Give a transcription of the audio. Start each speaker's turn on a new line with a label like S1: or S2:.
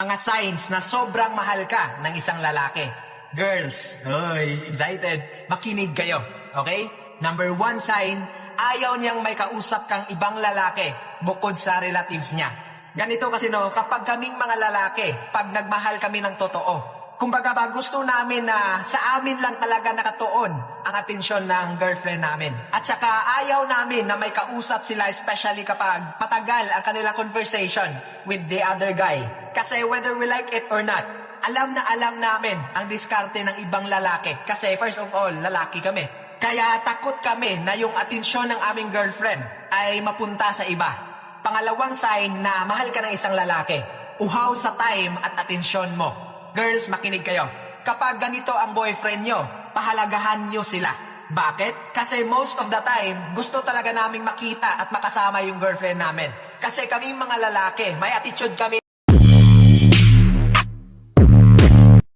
S1: Mga signs na sobrang mahal ka ng isang lalaki. Girls, excited, makinig kayo, okay? Number 1 sign, ayaw niyang may kausap kang ibang lalaki bukod sa relatives niya. Ganito kasi kapag kaming mga lalaki, pag nagmahal kami ng totoo, kumbaga ba gusto namin na sa amin lang talaga nakatuon ang atensyon ng girlfriend namin. At saka ayaw namin na may kausap sila, especially kapag matagal ang kanilang conversation with the other guy. Kasi whether we like it or not, alam na alam namin ang diskarte ng ibang lalaki. Kasi first of all, lalaki kami. Kaya takot kami na yung atensyon ng aming girlfriend ay mapunta sa iba. Pangalawang sign na mahal ka ng isang lalaki, uhaw sa time at atensyon mo. Girls, makinig kayo. Kapag ganito ang boyfriend nyo, pahalagahan nyo sila. Bakit? Kasi most of the time, gusto talaga naming makita at makasama yung girlfriend namin. Kasi kami mga lalaki, may attitude kami